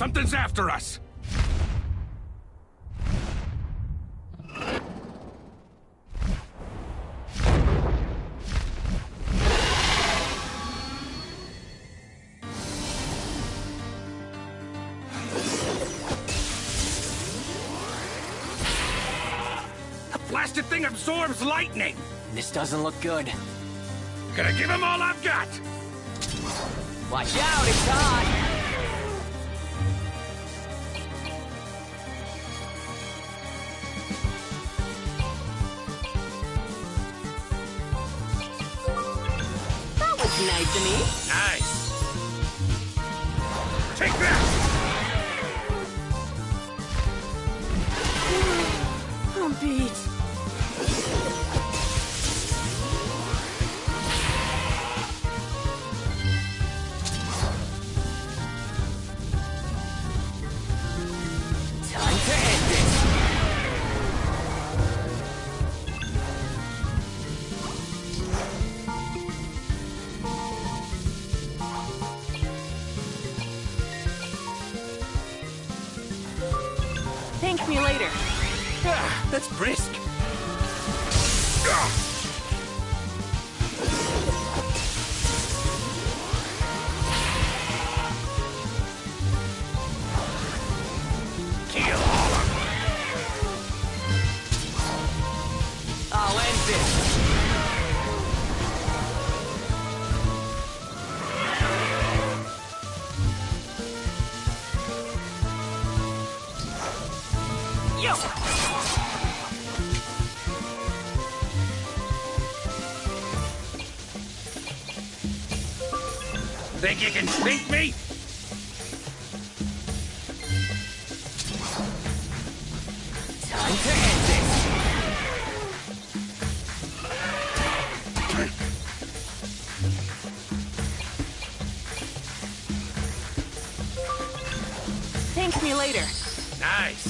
Something's after us! The blasted thing absorbs lightning! This doesn't look good. Gonna give him all I've got! Watch out, it's hot! That was nice of me. Nice! Take that! I'm beat. Time to end this. Thank me later. Ah, that's brisk! Ah. Kill all of them! I'll end this. Yo! Think you can sneak me? Time to end this. Thank me later. Nice!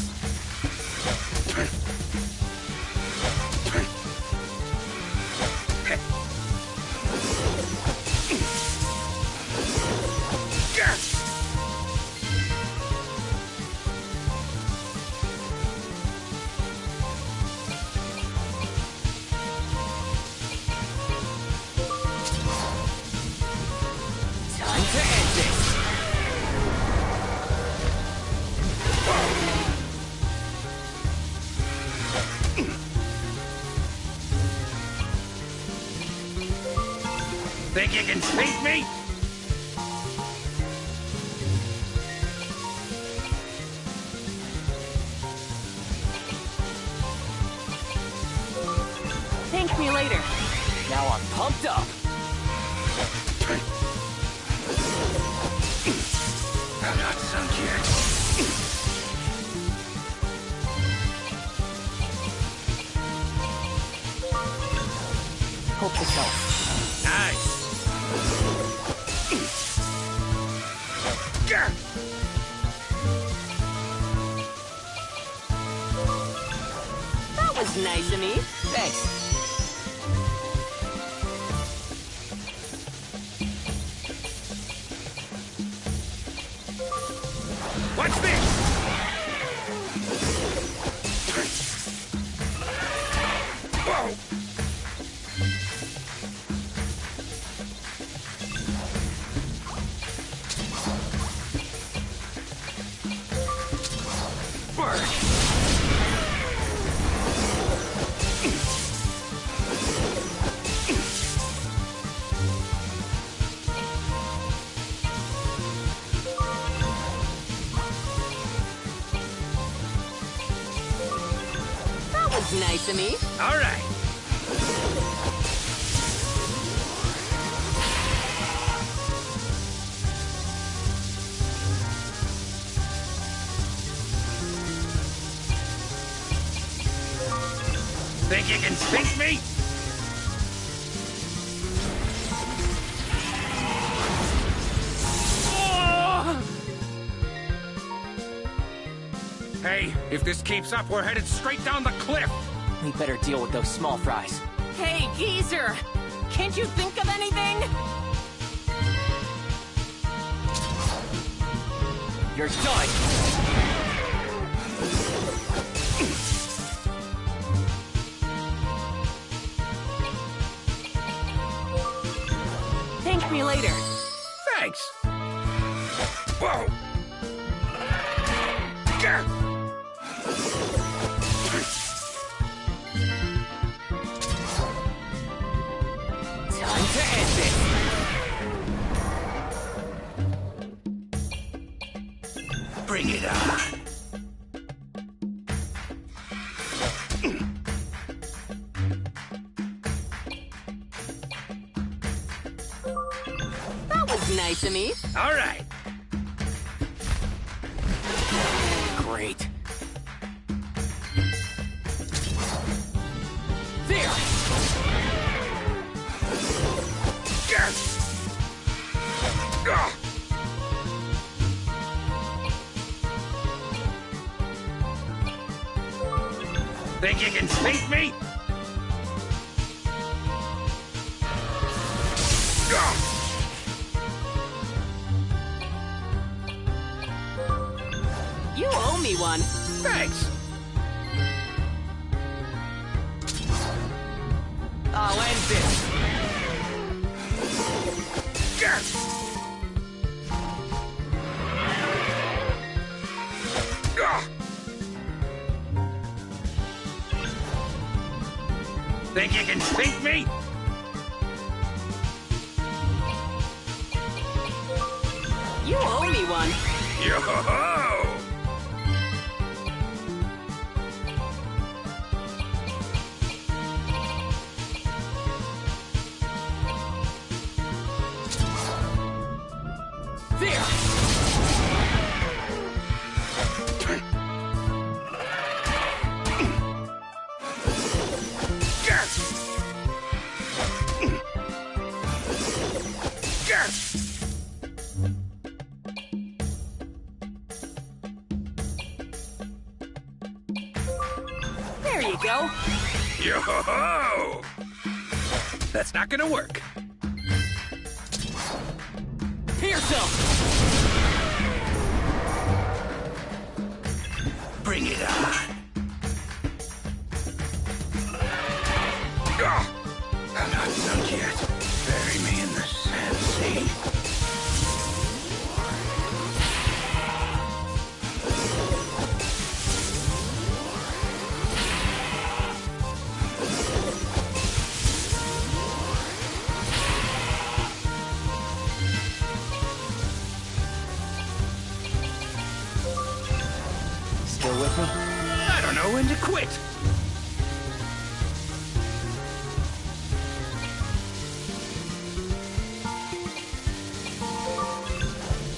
Time to end this. Think you can sneak me? Thank me later. Now I'm pumped up. I'm not sunk yet. Hope this helps. Nice! Gah! That was nice of me. Thanks. What's this? Whoa! Work! That was nice of me. All right. Think you can sink me? Oh! Hey, if this keeps up, we're headed straight down the cliff. We better deal with those small fries. Hey, geezer! Can't you think of anything? You're done! Thank me later. Thanks. Whoa. Gah. Time to end this! Bring it on. That was nice of me. All right. Great. There! Gah. Gah. Think you can sneak me? Gah. You owe me one. Thanks. I'll end this! Gah. Gah. Think you can sneak me? You owe me one. Yo-ho-ho! There! Gah. Gah. There you go. Yo-ho-ho! That's not gonna work. Yourself! Bring it on. Gah. I'm not done yet. Bury me in the sand sea. Still with me? I don't know when to quit.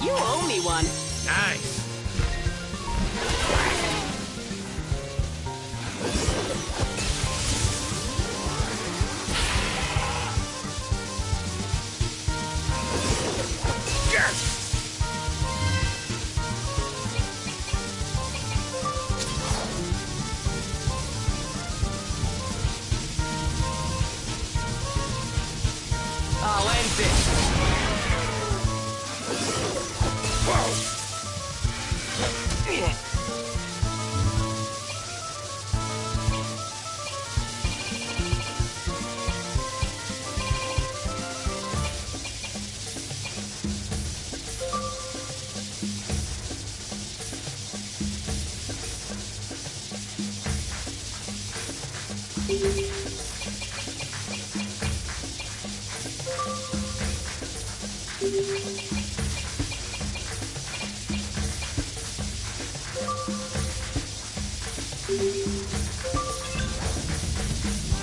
You owe me one. Nice. Yes. I'll end this! Whoa.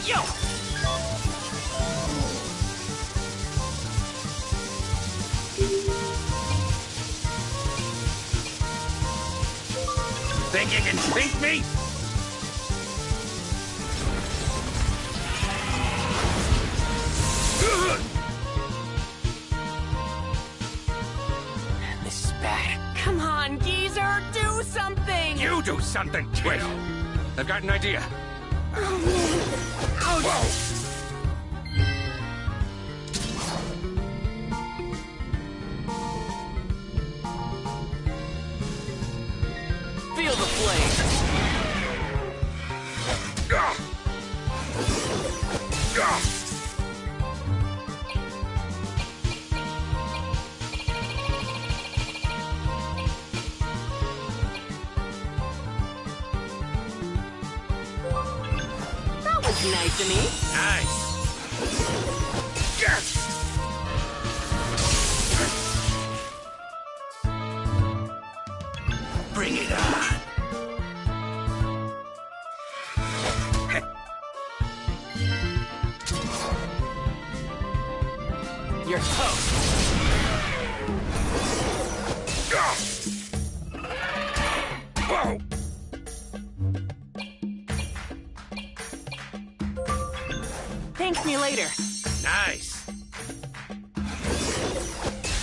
Yo! Think you can sneak me? This is bad. Come on, geezer, do something. You do something. Wait. I've got an idea. Whoa. was nice of me. Nice. Bring it on. You're toast. Whoa! Thank me later. Nice.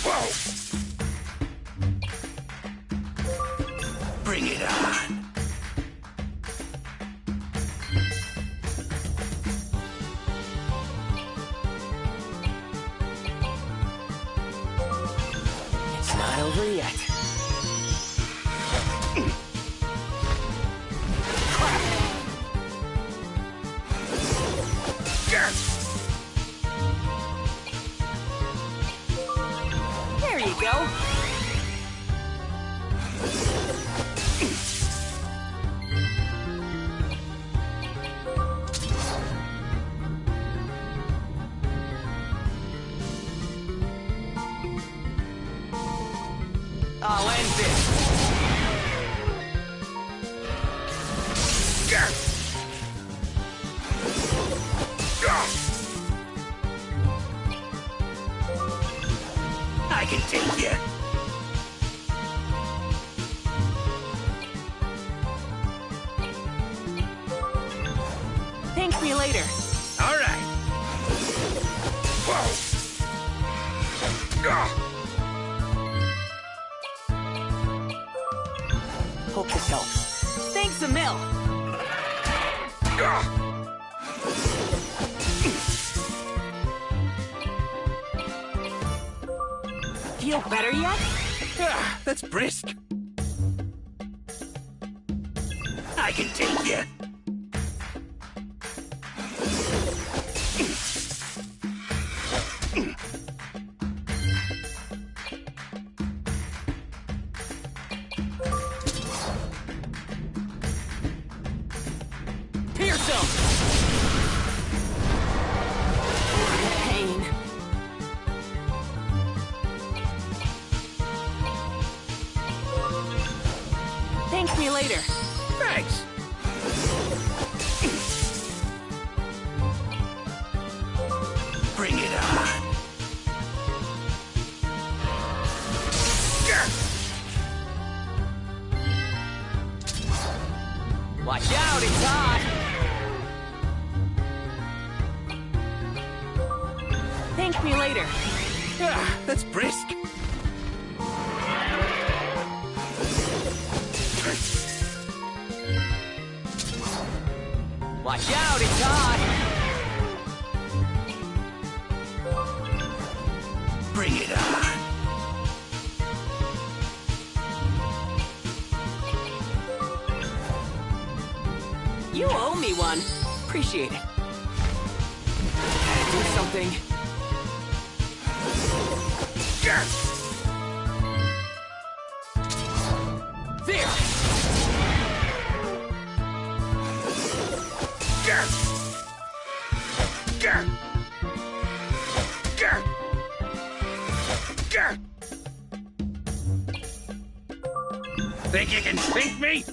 Whoa! Bring it on. It's not over yet. There you go. I'll end this. I can take you. Thank me later. All right. Whoa! Hope this helps. Thanks a mil. Feel better yet? That's brisk. I can take you. Pierce him! Pain. Thank me later. Thanks. Bring it on. Watch out, it's hot. Thank me later. That's brisk. Watch out, it's hot. Bring it on. You owe me one. Appreciate it. Gotta do something. There! Think you can sink me?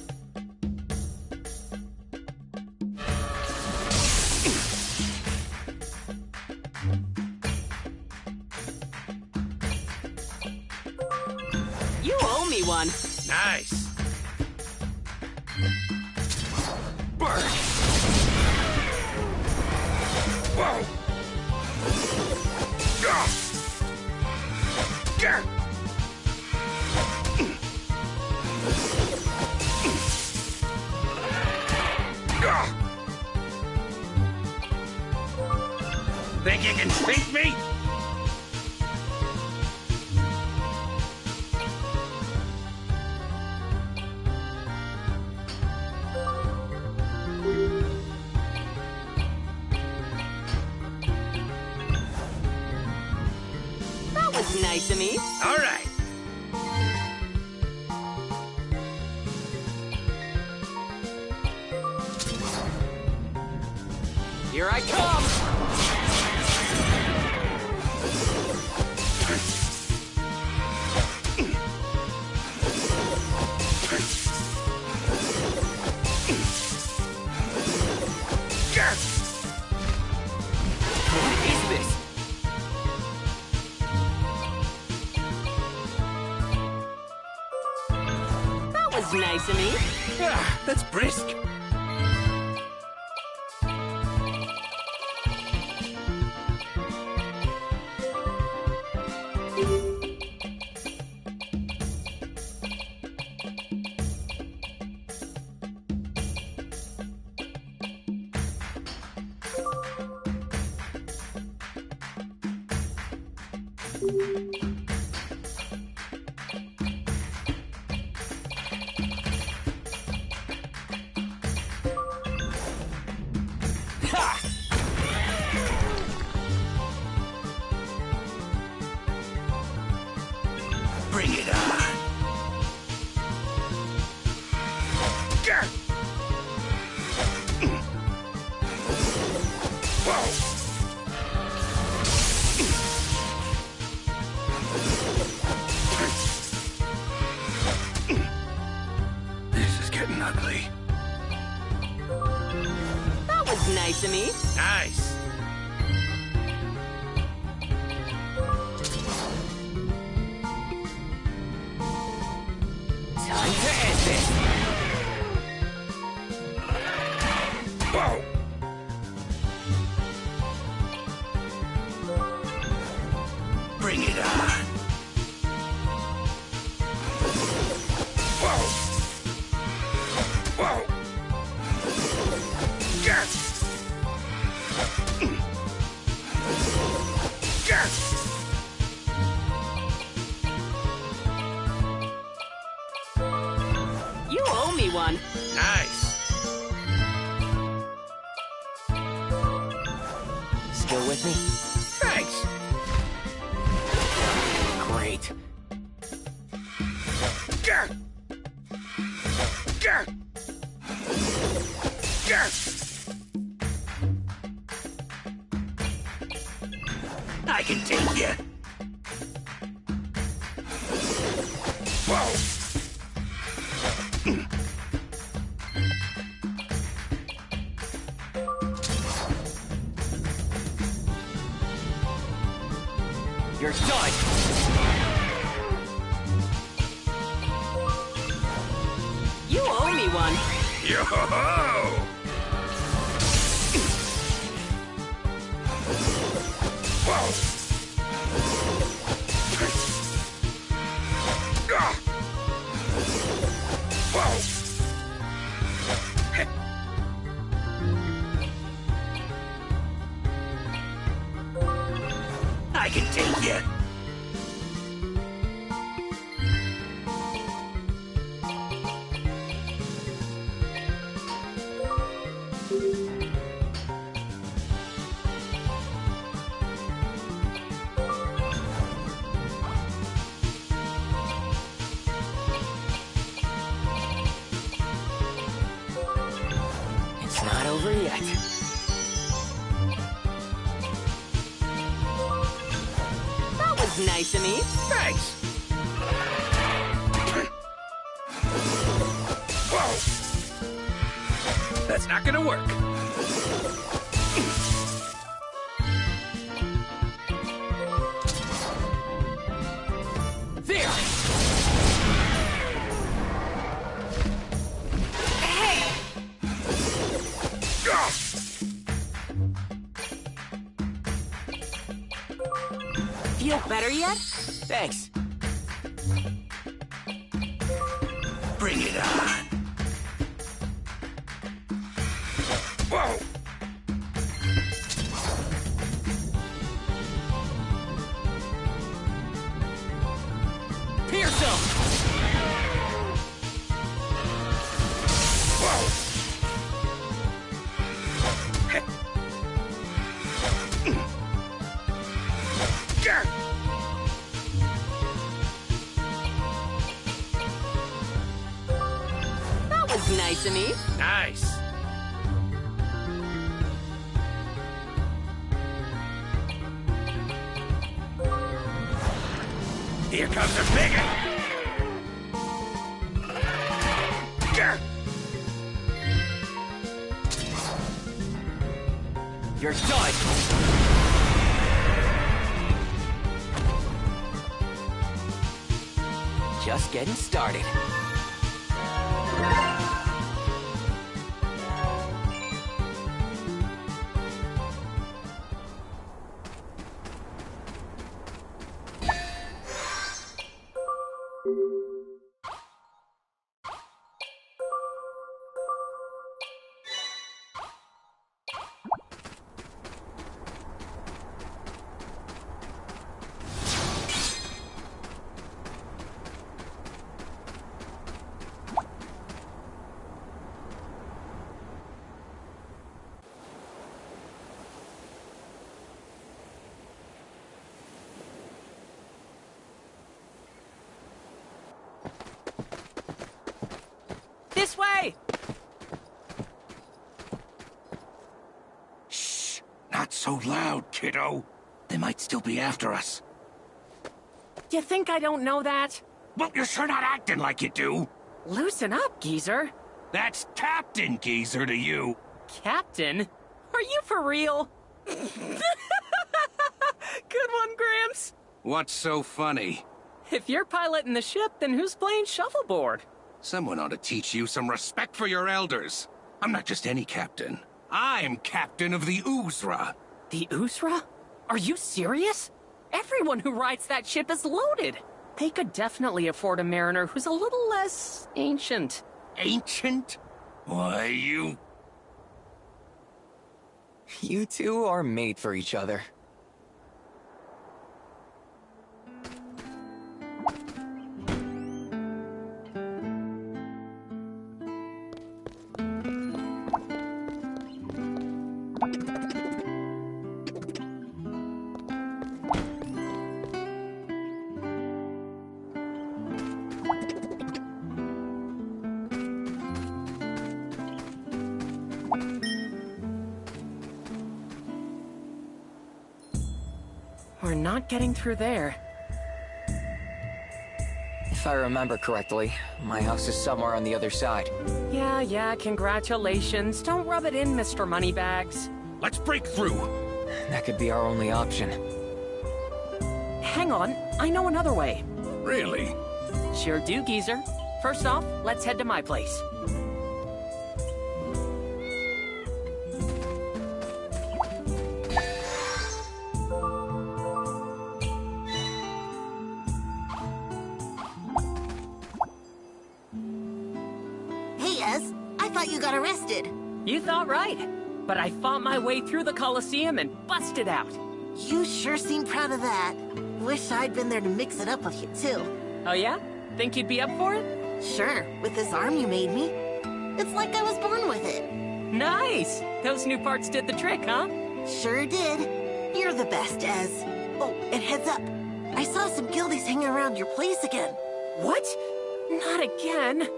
You owe me one. Nice. Burn. Whoa! Think you can sink me? That was nice of me. All right. Here I come! What is this? That was nice of me. Ah, that's brisk. Ha! Bring it on. This is getting ugly. That was nice of me. Nice. Time to end this. Whoa! Bring it on. Whoa! Whoa! Yes! Yes! You owe me one. Nice. Still with me? Thanks! Great. Yes! Yes! Yes! I can take you. Whoa! You're done. You owe me one. Yo-ho-ho! Whoa! Ah! Whoa! Heh. I can take you. It's not over yet. That was nice of me. Thanks. Whoa! That's not gonna work. There! Ah! Feel better yet? Thanks. Bring it on. Whoa! Pierce him! Whoa! Heh. Gah! Here comes the bigot! Grr. You're done! Just getting started. This way! Shh! Not so loud, kiddo. They might still be after us. You think I don't know that? Well, you're sure not acting like you do. Loosen up, geezer. That's Captain Geezer to you. Captain? Are you for real? Good one, Gramps. What's so funny? If you're piloting the ship, then who's playing shuffleboard? Someone ought to teach you some respect for your elders. I'm not just any captain. I'm captain of the Uzra. The Uzra? Are you serious? Everyone who rides that ship is loaded. They could definitely afford a mariner who's a little less ancient. Ancient? Why, you... You two are made for each other. We're not getting through there. If I remember correctly, my house is somewhere on the other side. Yeah, congratulations. Don't rub it in, Mr. Moneybags. Let's break through. That could be our only option. Hang on, I know another way. Really? Sure do, geezer. First off, let's head to my place. I thought you got arrested. You thought right. But I fought my way through the Coliseum and busted out. You sure seem proud of that. Wish I'd been there to mix it up with you, too. Oh yeah? Think you'd be up for it? Sure, with this arm you made me. It's like I was born with it. Nice! Those new parts did the trick, huh? Sure did. You're the best, Ez. Oh, and heads up. I saw some guildies hanging around your place again. What? Not again.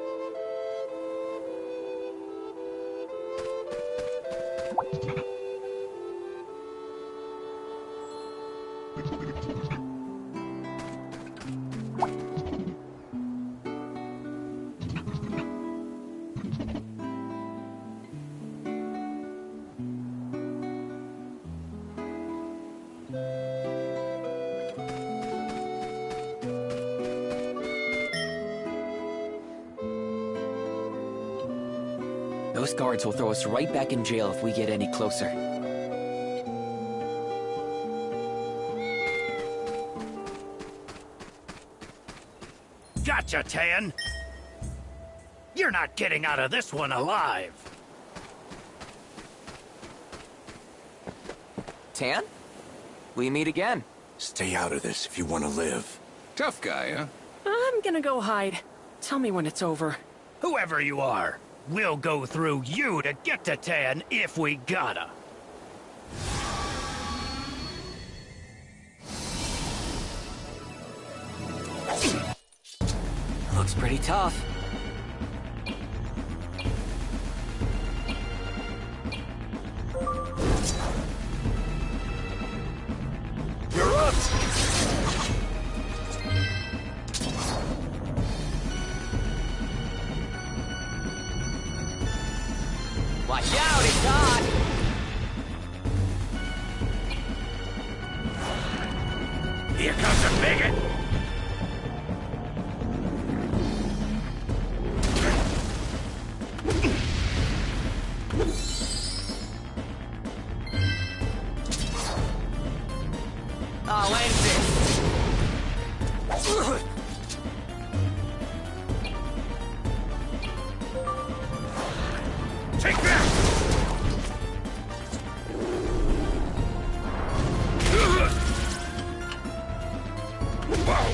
Those guards will throw us right back in jail if we get any closer. Gotcha, Tan! You're not getting out of this one alive! Tan? We meet again. Stay out of this if you want to live. Tough guy, huh? I'm gonna go hide. Tell me when it's over. Whoever you are, we'll go through you to get to Tan if we gotta. Looks pretty tough. You're up! comes a bigot! I'll end this. Take that! Whoa!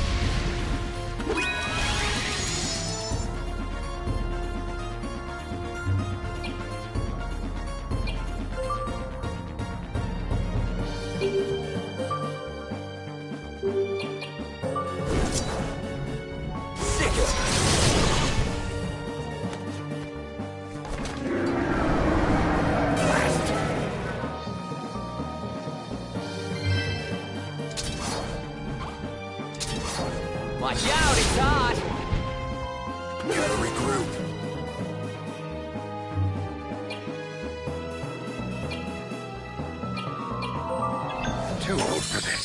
Watch out, it's hot. Gotta regroup. Too old for this.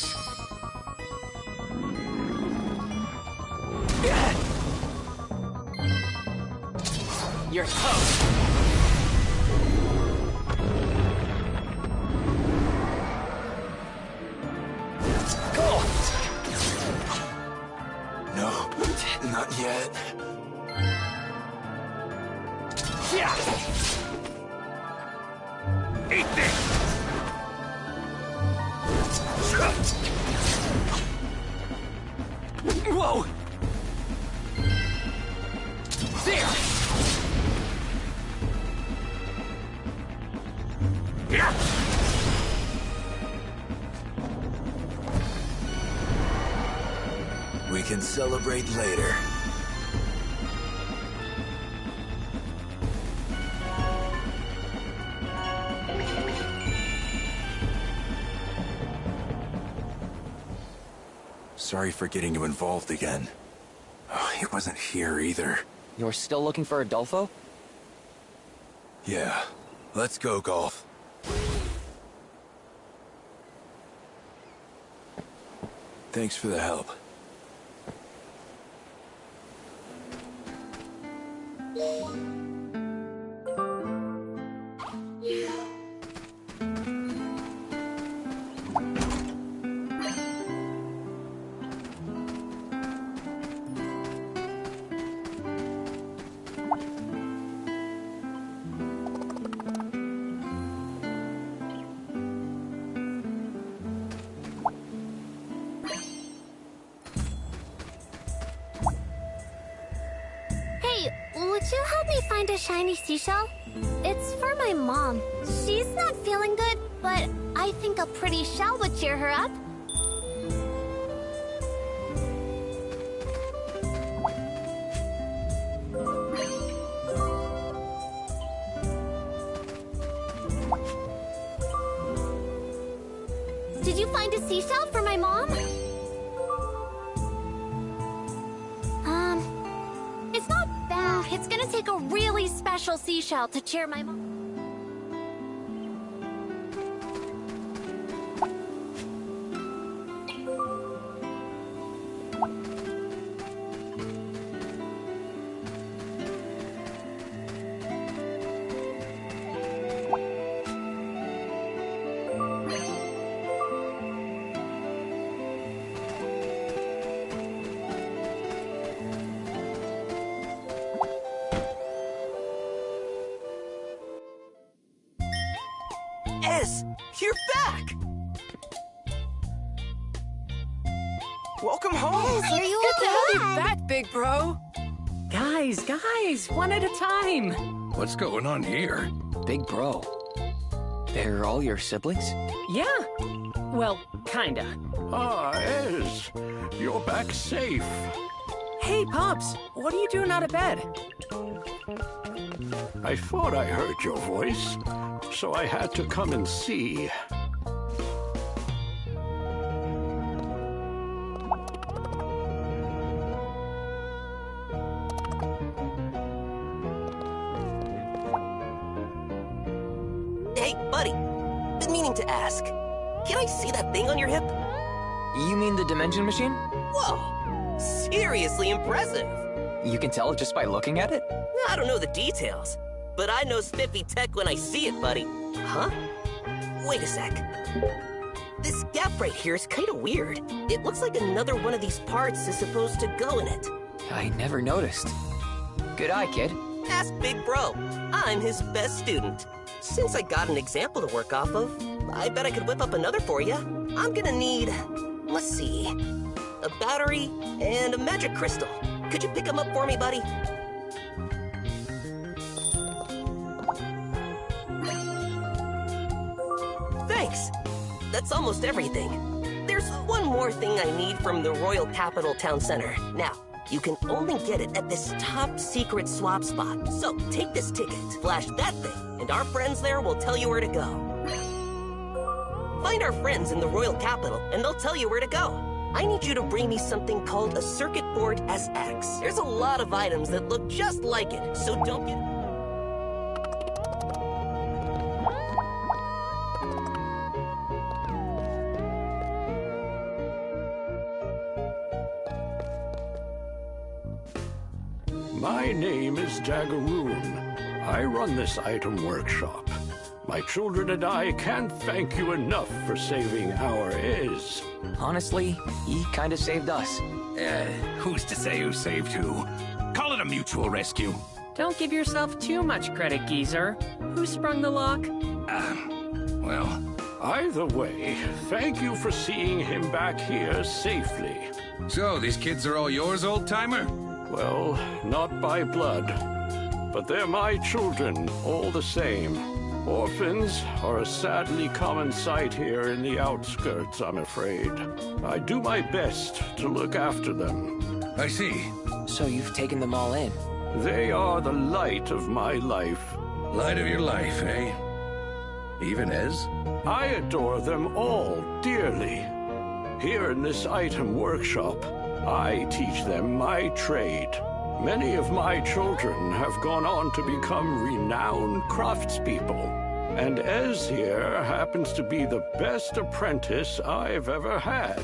You're toast. No, not yet. Yeah. Eat this! Whoa. There. Yeah! We can celebrate later. Sorry for getting you involved again. Oh, he wasn't here either. You're still looking for Adolfo? Yeah. Let's go, Golf. Thanks for the help. Hey, would you help me find a shiny seashell? It's for my mom. She's not feeling good, but I think a pretty shell would cheer her up. Did you find a seashell for my mom? It's not bad. It's gonna take a really special seashell to cheer my mom. Ez, you're back! Welcome home! Are you Good to have you okay? back, big bro. Guys, one at a time. What's going on here? Big bro. They're all your siblings? Yeah. Well, kinda. Ah, Ez, you're back safe. Hey, Pops, what are you doing out of bed? I thought I heard your voice, so I had to come and see. Hey, buddy. Been meaning to ask. Can I see that thing on your hip? You mean the dimension machine? Whoa! Seriously impressive! You can tell just by looking at it? I don't know the details, but I know spiffy tech when I see it, buddy. Huh? Wait a sec. This gap right here is kinda weird. It looks like another one of these parts is supposed to go in it. I never noticed. Good eye, kid. Ask Big Bro. I'm his best student. Since I got an example to work off of, I bet I could whip up another for you. I'm gonna need, let's see, a battery and a magic crystal. Could you pick them up for me, buddy? Thanks. That's almost everything. There's one more thing I need from the Royal Capital Town Center. Now, you can only get it at this top secret swap spot. So take this ticket, flash that thing, and our friends there will tell you where to go. Find our friends in the Royal Capital, and they'll tell you where to go. I need you to bring me something called a Circuit Board SX. There's a lot of items that look just like it, so don't get... My name is Jagaroon. I run this item workshop. My children and I can't thank you enough for saving our Ez. Honestly, he kinda saved us. Who's to say who saved who? Call it a mutual rescue. Don't give yourself too much credit, geezer. Who sprung the lock? Well... Either way, thank you for seeing him back here safely. So, these kids are all yours, old-timer? Well, not by blood, but they're my children all the same. Orphans are a sadly common sight here in the outskirts, I'm afraid. I do my best to look after them. I see. So you've taken them all in? They are the light of my life. Light of your life, eh? Even Ez? I adore them all dearly. Here in this item workshop, I teach them my trade. Many of my children have gone on to become renowned craftspeople, and Ez here happens to be the best apprentice I've ever had.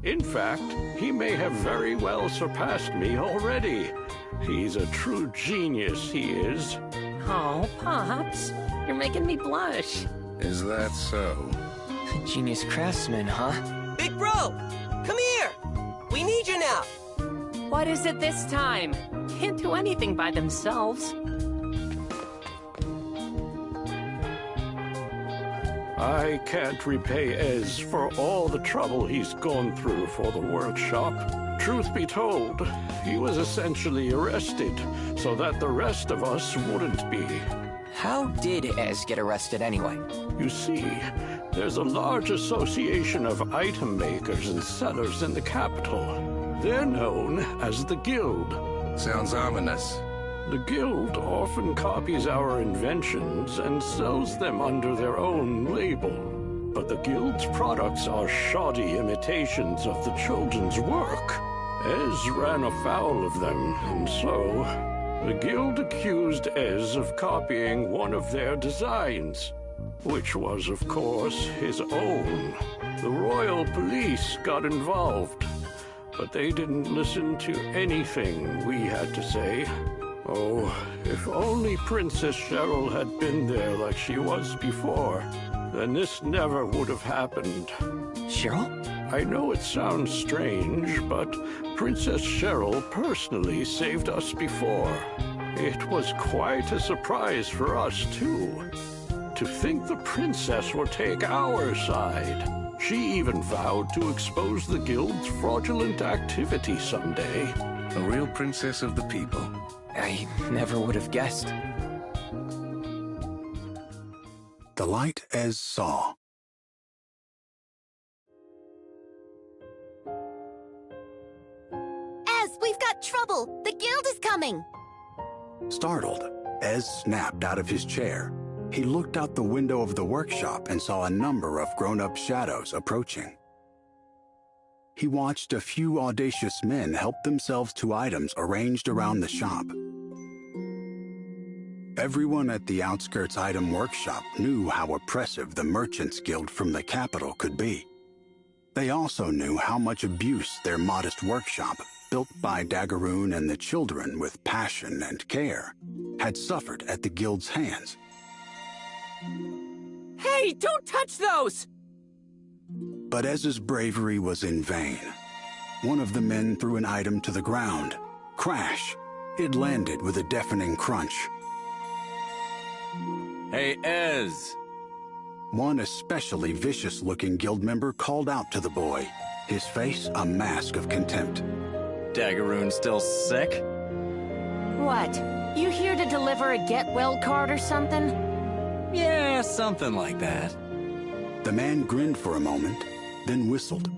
In fact, he may have very well surpassed me already. He's a true genius, he is. Oh, Pops, you're making me blush. Is that so? Genius craftsman, huh? Big Bro, come here! We need you now! What is it this time? Can't do anything by themselves. I can't repay Ez for all the trouble he's gone through for the workshop. Truth be told, he was essentially arrested so that the rest of us wouldn't be. How did Ez get arrested anyway? You see, there's a large association of item makers and sellers in the capital. They're known as the Guild. Sounds ominous. The Guild often copies our inventions and sells them under their own label. But the Guild's products are shoddy imitations of the children's work. Ez ran afoul of them, and so the Guild accused Ez of copying one of their designs, which was, of course, his own. The royal police got involved, but they didn't listen to anything we had to say. Oh, if only Princess Cheryl had been there like she was before, then this never would have happened. Cheryl? I know it sounds strange, but Princess Cheryl personally saved us before. It was quite a surprise for us, too. To think the princess would take our side. She even vowed to expose the Guild's fraudulent activity someday. A real princess of the people. I never would have guessed. The light Ez saw. Ez, we've got trouble! The guild is coming! Startled, Ez snapped out of his chair. He looked out the window of the workshop and saw a number of grown-up shadows approaching. He watched a few audacious men help themselves to items arranged around the shop. Everyone at the outskirts item workshop knew how oppressive the Merchants Guild from the capital could be. They also knew how much abuse their modest workshop, built by Daggeroon and the children with passion and care, had suffered at the guild's hands. Hey, don't touch those! But Ez's bravery was in vain. One of the men threw an item to the ground. Crash! It landed with a deafening crunch. Hey, Ez! One especially vicious-looking guild member called out to the boy, his face a mask of contempt. Daggeroon still sick? What? You here to deliver a get-well card or something? Yeah, something like that. The man grinned for a moment, then whistled.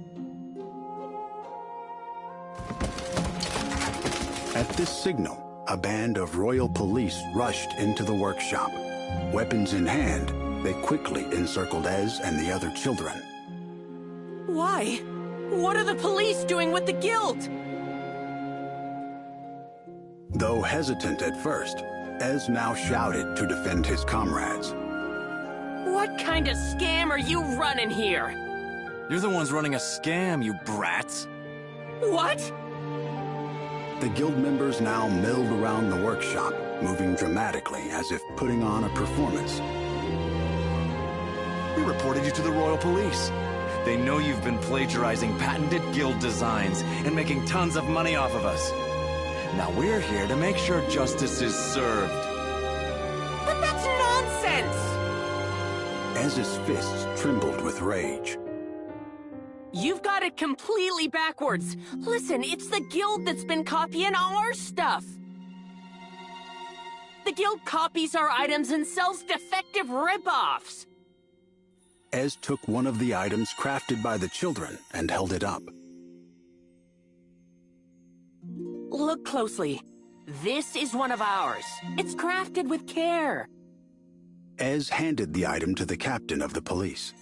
At this signal, a band of royal police rushed into the workshop. Weapons in hand, they quickly encircled Ez and the other children. Why? What are the police doing with the guild? Though hesitant at first, Ez now shouted to defend his comrades. What kind of scam are you running here? You're the ones running a scam, you brats. What? The guild members now milled around the workshop, moving dramatically as if putting on a performance. We reported you to the royal police. They know you've been plagiarizing patented guild designs and making tons of money off of us. Now we're here to make sure justice is served. But that's nonsense! Ez's fists trembled with rage. You've got it completely backwards. Listen, it's the guild that's been copying our stuff. The guild copies our items and sells defective rip-offs. Ez took one of the items crafted by the children and held it up. Look closely. This is one of ours. It's crafted with care. Ez handed the item to the captain of the police.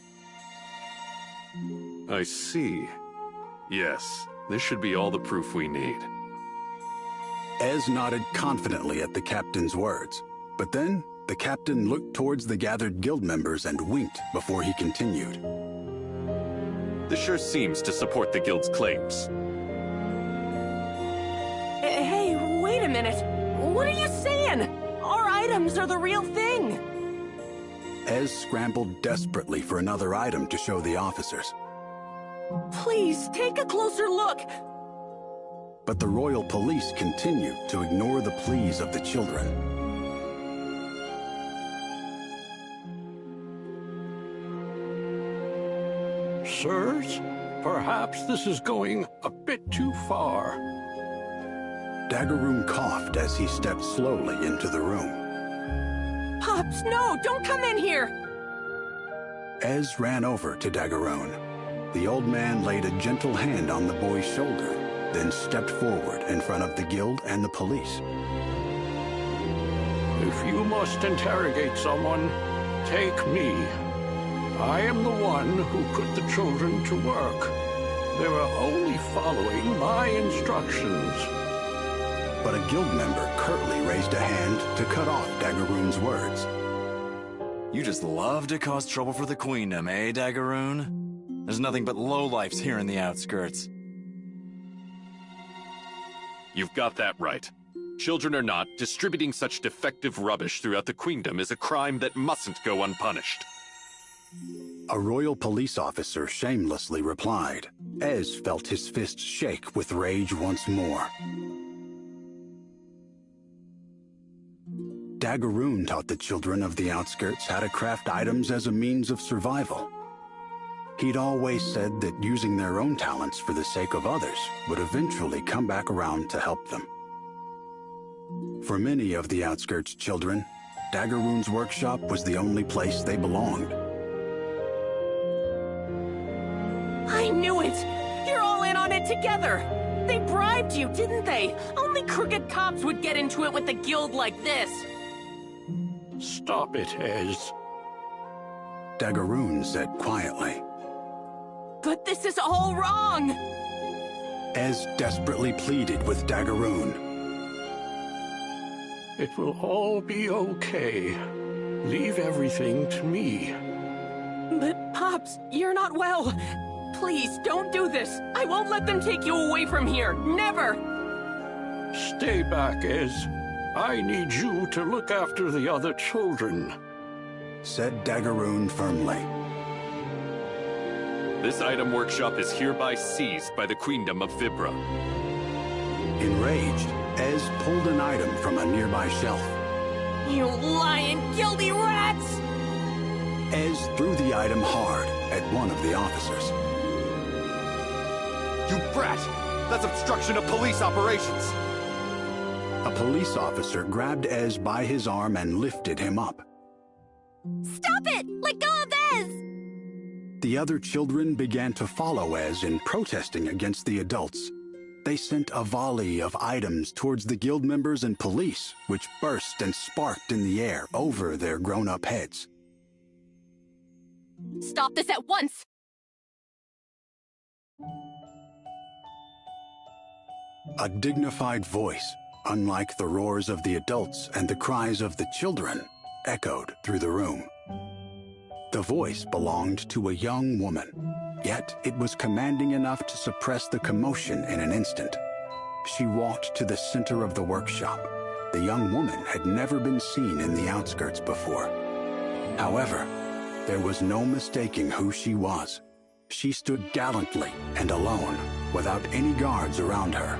I see. Yes, this should be all the proof we need. Ez nodded confidently at the captain's words, but then the captain looked towards the gathered guild members and winked before he continued. This sure seems to support the guild's claims. Hey, wait a minute. What are you saying? Our items are the real thing. Ez scrambled desperately for another item to show the officers. Please, take a closer look. But the royal police continued to ignore the pleas of the children. Sirs, perhaps this is going a bit too far. Daggeroon coughed as he stepped slowly into the room. Pops, no, don't come in here. Ez ran over to Daggeroon. The old man laid a gentle hand on the boy's shoulder, then stepped forward in front of the guild and the police. If you must interrogate someone, take me. I am the one who put the children to work. They were only following my instructions. But a guild member curtly raised a hand to cut off Daggeroon's words. You just love to cause trouble for the queendom, eh, Daggeroon? There's nothing but lowlifes here in the outskirts. You've got that right. Children or not, distributing such defective rubbish throughout the queendom is a crime that mustn't go unpunished. A royal police officer shamelessly replied. Ez felt his fists shake with rage once more. Daggeroon taught the children of the outskirts how to craft items as a means of survival. He'd always said that using their own talents for the sake of others would eventually come back around to help them. For many of the outskirts children, Daggeroon's workshop was the only place they belonged. I knew it! You're all in on it together! They bribed you, didn't they? Only crooked cops would get into it with a guild like this. Stop it, Ez. Daggeroon said quietly. But this is all wrong! Ez desperately pleaded with Daggeroon. It will all be okay. Leave everything to me. But, Pops, you're not well. Please, don't do this. I won't let them take you away from here. Never! Stay back, Ez. I need you to look after the other children, said Daggeroon firmly. This item workshop is hereby seized by the Queendom of Vibra. Enraged, Ez pulled an item from a nearby shelf. You lying, guilty rats! Ez threw the item hard at one of the officers. You brat! That's obstruction of police operations! A police officer grabbed Ez by his arm and lifted him up. Stop it! Let go of Ez! The other children began to follow Ez in protesting against the adults. They sent a volley of items towards the guild members and police, which burst and sparked in the air over their grown-up heads. Stop this at once! A dignified voice, unlike the roars of the adults and the cries of the children, echoed through the room. The voice belonged to a young woman, yet it was commanding enough to suppress the commotion in an instant. She walked to the center of the workshop. The young woman had never been seen in the outskirts before. However, there was no mistaking who she was. She stood gallantly and alone, without any guards around her.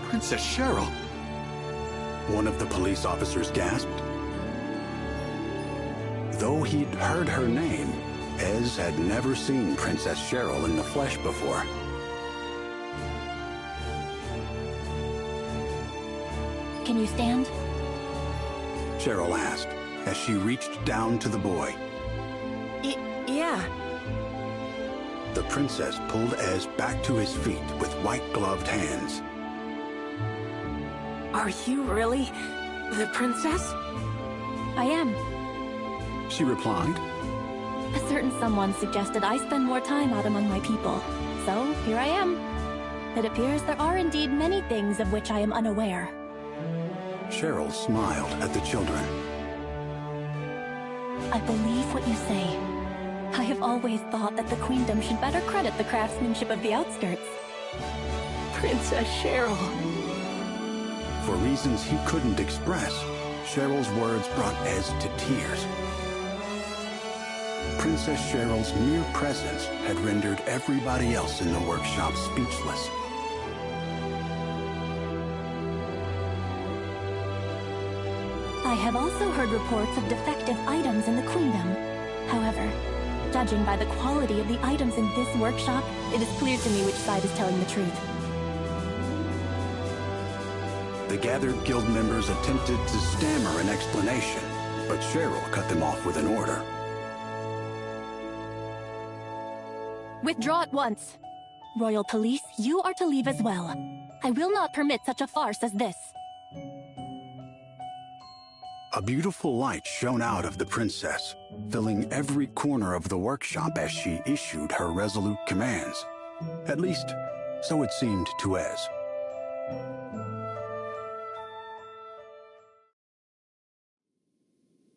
Princess Cheryl! One of the police officers gasped. Though he'd heard her name, Ez had never seen Princess Cheryl in the flesh before. Can you stand? Cheryl asked, as she reached down to the boy. Yeah. The princess pulled Ez back to his feet with white-gloved hands. Are you really the princess? I am. She replied. A certain someone suggested I spend more time out among my people. So, here I am. It appears there are indeed many things of which I am unaware. Cheryl smiled at the children. I believe what you say. I have always thought that the Queendom should better credit the craftsmanship of the outskirts. Princess Cheryl. For reasons he couldn't express, Cheryl's words brought Ez to tears. Princess Cheryl's mere presence had rendered everybody else in the workshop speechless. I have also heard reports of defective items in the Queendom. However, judging by the quality of the items in this workshop, it is clear to me which side is telling the truth. The gathered guild members attempted to stammer an explanation, but Cheryl cut them off with an order. Withdraw at once. Royal Police, you are to leave as well. I will not permit such a farce as this. A beautiful light shone out of the princess, filling every corner of the workshop as she issued her resolute commands. At least, so it seemed to Ez.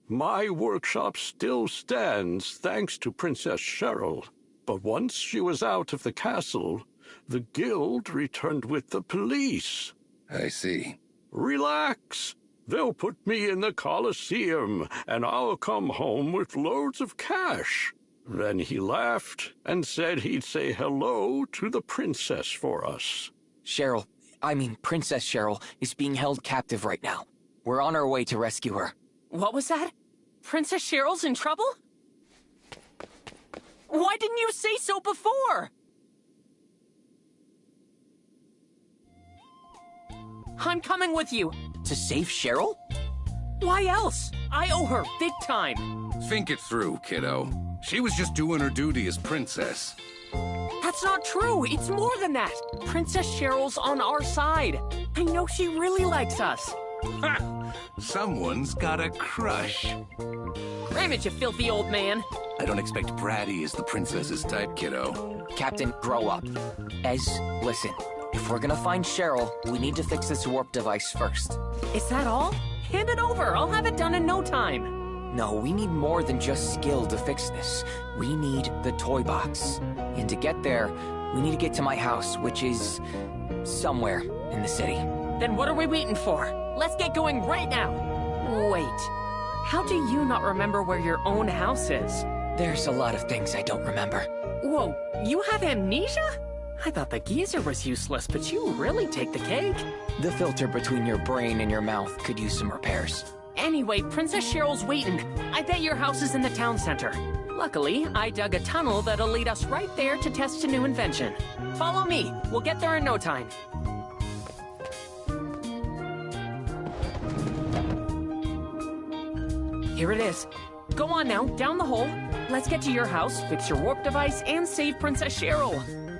My workshop still stands thanks to Princess Cheryl. But once she was out of the castle, the guild returned with the police. I see. Relax. They'll put me in the Colosseum, and I'll come home with loads of cash. Then he laughed and said he'd say hello to the princess for us. Princess Cheryl is being held captive right now. We're on our way to rescue her. What was that? Princess Cheryl's in trouble? Why didn't you say so before? I'm coming with you. To save Cheryl? Why else? I owe her big time. Think it through, kiddo. She was just doing her duty as princess. That's not true. It's more than that. Princess Cheryl's on our side. I know she really likes us. Ha! Someone's got a crush. Cram it, you filthy old man. I don't expect bratty is the princess's type, kiddo. Captain, grow up. Ez, listen. If we're gonna find Cheryl, we need to fix this warp device first. Is that all? Hand it over. I'll have it done in no time. No, we need more than just skill to fix this. We need the toy box. And to get there, we need to get to my house, which is somewhere in the city. Then what are we waiting for? Let's get going right now. Wait, how do you not remember where your own house is? There's a lot of things I don't remember. Whoa, you have amnesia? I thought the geezer was useless, but you really take the cake. The filter between your brain and your mouth could use some repairs. Anyway, Princess Cheryl's waiting. I bet your house is in the town center. Luckily, I dug a tunnel that'll lead us right there to test a new invention. Follow me. We'll get there in no time. Here it is. Go on now, down the hole. Let's get to your house, fix your warp device, and save Princess Cheryl.